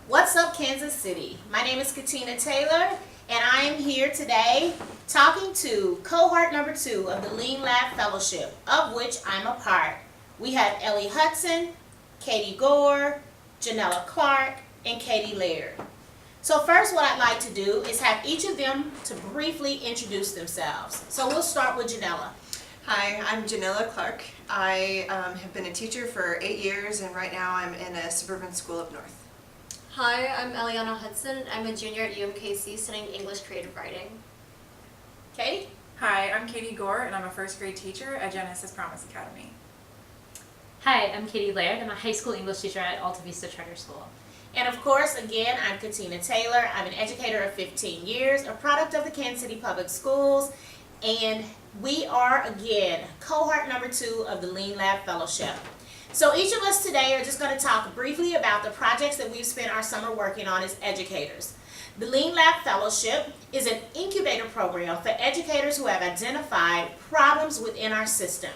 What's up, Kansas City? My name is Katina Taylor, and I am here today talking to cohort number 2 of the Lean Lab Fellowship, of which I'm a part. We have Ellie Hudson, Katie Gore, Janella Clark, and Katie Laird. So first, what I'd like to do is have each of them to briefly introduce themselves. So we'll start with Janella. Hi, I'm Janella Clark. I have been a teacher for 8 years, and right now I'm in a suburban school up north. Hi, I'm Eliana Hudson. I'm a junior at UMKC studying English Creative Writing. Katie? Hi, I'm Katie Gore, and I'm a first grade teacher at Genesis Promise Academy. Hi, I'm Katie Laird. I'm a high school English teacher at Alta Vista Charter School. And of course, again, I'm Katina Taylor. I'm an educator of 15 years, a product of the Kansas City Public Schools, and we are, again, cohort number 2 of the Lean Lab Fellowship. So each of us today are just going to talk briefly about the projects that we've spent our summer working on as educators. The Lean Lab Fellowship is an incubator program for educators who have identified problems within our system.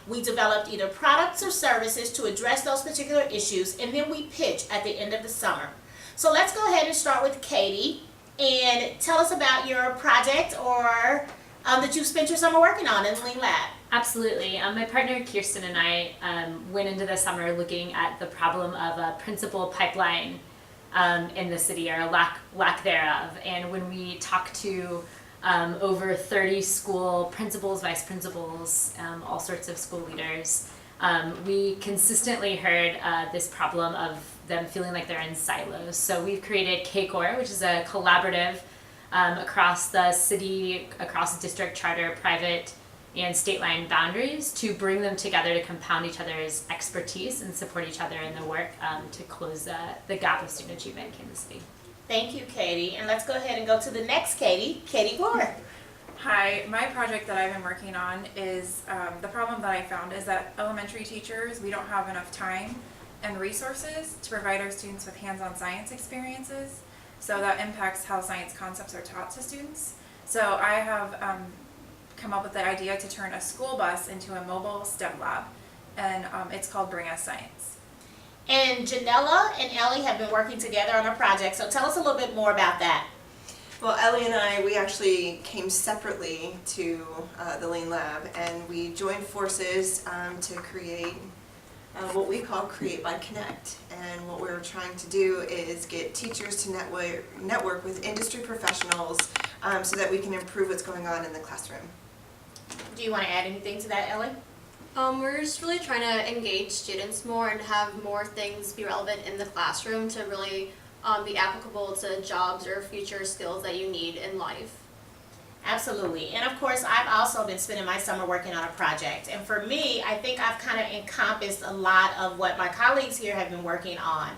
We developed either products or services to address those particular issues, and then we pitch at the end of the summer. So let's go ahead and start with Katie and tell us about your project or that you spent your summer working on in the Lean Lab. Absolutely. My partner Kirsten and I went into the summer looking at the problem of a principal pipeline in the city, or lack thereof. And when we talked to over 30 school principals, vice principals, all sorts of school leaders, we consistently heard this problem of them feeling like they're in silos. So we've created K-Core, which is a collaborative across the city, across district, charter, private, and state line boundaries to bring them together to compound each other's expertise and support each other in the work to close the gap of student achievement in Kansas City. Thank you, Katie. And let's go ahead and go to the next Katie, Katie Gore. Hi, my project that I've been working on is the problem that I found is that elementary teachers, we don't have enough time and resources to provide our students with hands-on science experiences. So that impacts how science concepts are taught to students. So I have come up with the idea to turn a school bus into a mobile STEM lab, and it's called Bring Us Science. And Janella and Ellie have been working together on a project, so tell us a little bit more about that. Well, Ellie and I, we actually came separately to the Lean Lab, and we joined forces to create what we call Create by Connect. And what we're trying to do is get teachers to network with industry professionals so that we can improve what's going on in the classroom. Do you want to add anything to that, Ellie? We're just really trying to engage students more and have more things be relevant in the classroom to really be applicable to jobs or future skills that you need in life. Absolutely. And of course, I've also been spending my summer working on a project. And for me, I think I've kind of encompassed a lot of what my colleagues here have been working on.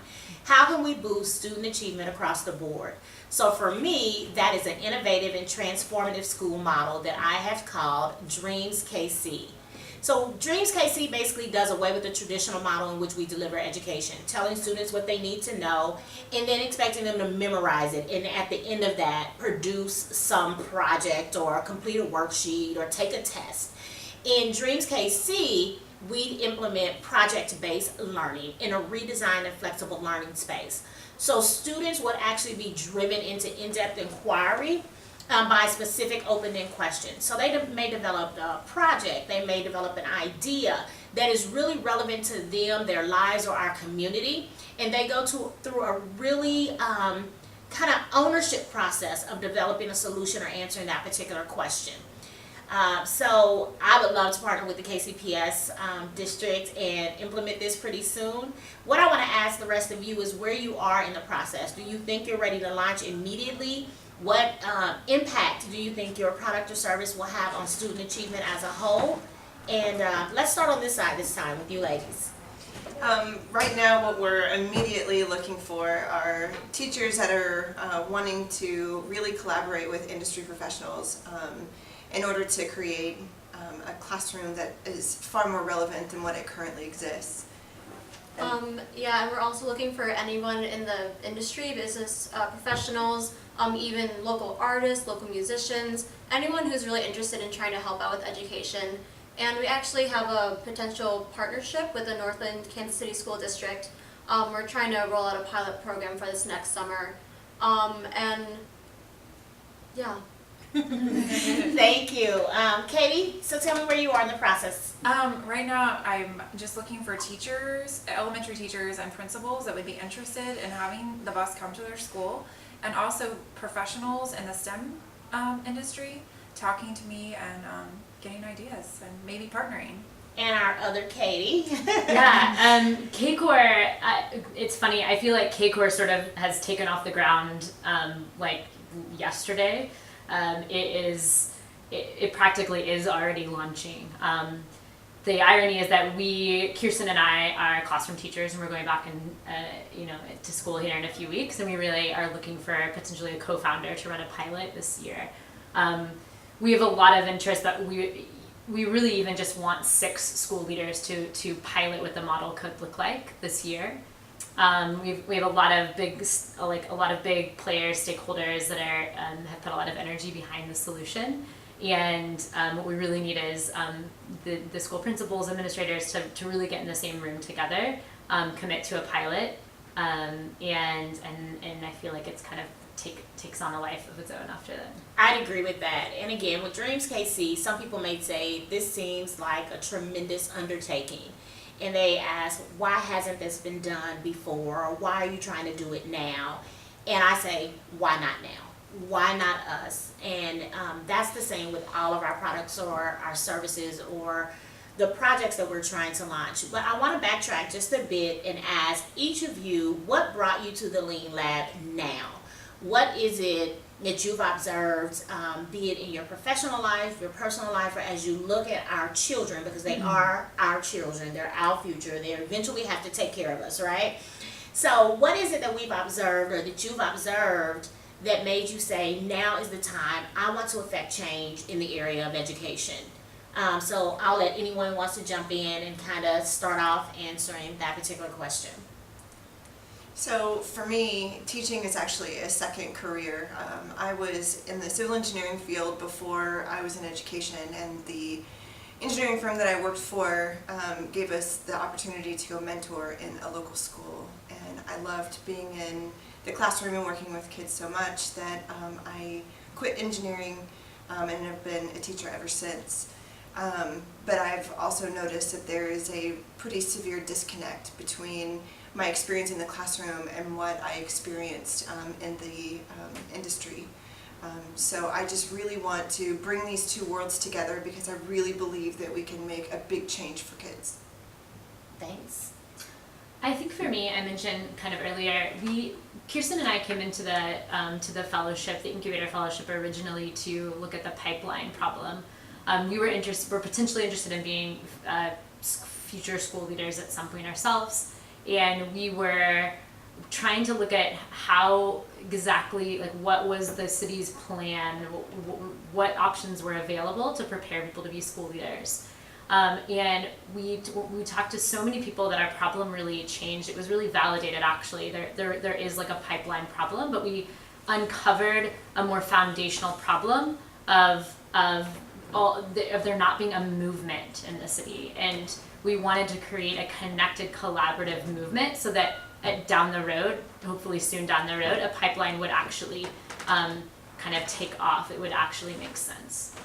How can we boost student achievement across the board? So for me, that is an innovative and transformative school model that I have called Dreams KC. So Dreams KC basically does away with the traditional model in which we deliver education, telling students what they need to know and then expecting them to memorize it, and at the end of that produce some project or complete a worksheet or take a test. In Dreams KC, we implement project-based learning in a redesigned and flexible learning space. So students would actually be driven into in-depth inquiry by specific open-end questions. So they may develop a project, they may develop an idea that is really relevant to them, their lives, or our community, and they go through a really kind of ownership process of developing a solution or answering that particular question. So I would love to partner with the KCPS district and implement this pretty soon. What I want to ask the rest of you is where you are in the process. Do you think you're ready to launch immediately? What impact do you think your product or service will have on student achievement as a whole? And let's start on this side this time with you ladies. Right now, what we're immediately looking for are teachers that are wanting to really collaborate with industry professionals in order to create a classroom that is far more relevant than what it currently exists. Yeah, and we're also looking for anyone in the industry, business professionals, even local artists, local musicians, anyone who's really interested in trying to help out with education. And we actually have a potential partnership with the Northland Kansas City School District We're trying to roll out a pilot program for this next summer. And yeah. Thank you. Katie, so tell me where you are in the process. Right now, I'm just looking for teachers, elementary teachers and principals that would be interested in having the bus come to their school, and also professionals in the STEM industry talking to me and getting ideas and maybe partnering. And our other Katie. Yeah, K-Core, it's funny, I feel like K-Core sort of has taken off the ground like yesterday. It practically is already launching. The irony is that Kirsten and I are classroom teachers, and we're going back to school here in a few weeks, and we really are looking for potentially a co-founder to run a pilot this year. We have a lot of interest, but we really even just want 6 school leaders to pilot what the model could look like this year. We have a lot of big players, stakeholders that have put a lot of energy behind the solution, and what we really need is the school principals, administrators to really get in the same room together, commit to a pilot, and I feel like it's kind of takes on a life of its own after that. I'd agree with that. And again, with Dreams KC, some people may say this seems like a tremendous undertaking. And they ask, why hasn't this been done before? Or why are you trying to do it now? And I say, why not now? Why not us? And that's the same with all of our products or our services or the projects that we're trying to launch. But I want to backtrack just a bit and ask each of you, what brought you to the Lean Lab now? What is it that you've observed, be it in your professional life, your personal life, or as you look at our children, because they are our children, they're our future, they eventually have to take care of us, right? So what is it that we've observed or that you've observed that made you say, now is the time, I want to affect change in the area of education? So I'll let anyone who wants to jump in and kind of start off answering that particular question. So for me, teaching is actually a second career. I was in the civil engineering field before I was in education, and the engineering firm that I worked for gave us the opportunity to go mentor in a local school. And I loved being in the classroom and working with kids so much that I quit engineering and have been a teacher ever since. But I've also noticed that there is a pretty severe disconnect between my experience in the classroom and what I experienced in the industry. So I just really want to bring these two worlds together because I really believe that we can make a big change for kids. Thanks. I think for me, I mentioned kind of earlier, Kirsten and I came into to the fellowship, the incubator fellowship, originally to look at the pipeline problem. We're potentially interested in being future school leaders at some point ourselves. And we were trying to look at how exactly, like, what was the city's plan, what options were available to prepare people to be school leaders. And we talked to so many people that our problem really changed. It was really validated, actually. There is like a pipeline problem, but we uncovered a more foundational problem of there not being a movement in the city. And we wanted to create a connected, collaborative movement so that down the road, hopefully soon down the road, a pipeline would actually kind of take off. It would actually make sense.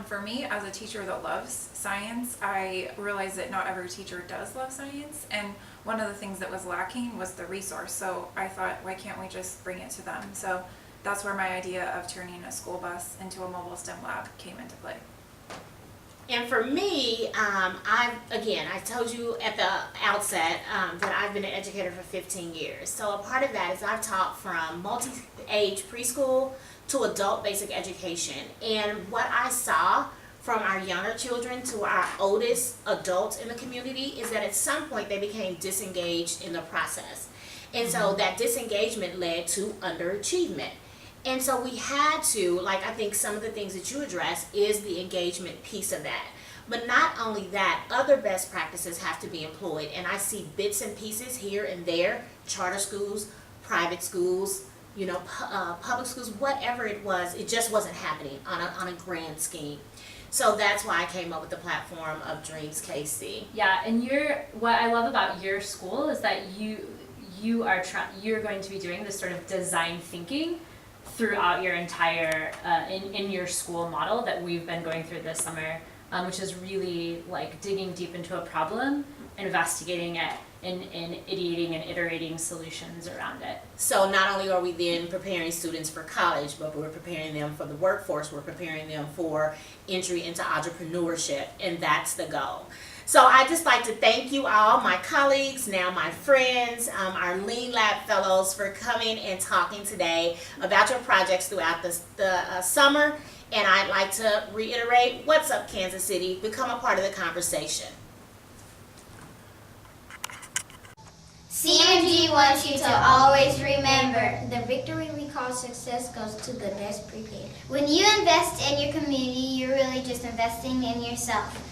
For me, as a teacher that loves science, I realized that not every teacher does love science, and one of the things that was lacking was the resource. So I thought, why can't we just bring it to them? So that's where my idea of turning a school bus into a mobile STEM lab came into play. And for me, I told you at the outset that I've been an educator for 15 years. So a part of that is I've taught from multi-age preschool to adult basic education. And what I saw from our younger children to our oldest adults in the community is that at some point they became disengaged in the process. And so that disengagement led to underachievement. And so we had to, like I think some of the things that you addressed is the engagement piece of that. But not only that, other best practices have to be employed. And I see bits and pieces here and there, charter schools, private schools, public schools, whatever it was, it just wasn't happening on a grand scheme. So that's why I came up with the platform of Dreams KC. Yeah, and what I love about your school is that you're going to be doing this sort of design thinking throughout your entire in your school model that we've been going through this summer, which is really like digging deep into a problem, investigating it, and ideating and iterating solutions around it. So not only are we then preparing students for college, but we're preparing them for the workforce, we're preparing them for entry into entrepreneurship, and that's the goal. So I'd just like to thank you all, my colleagues, now my friends, our Lean Lab fellows, for coming and talking today about your projects throughout the summer. And I'd like to reiterate, what's up, Kansas City? Become a part of the conversation. CMG wants you to always remember, the victory we call success goes to the best prepared. When you invest in your community, you're really just investing in yourself.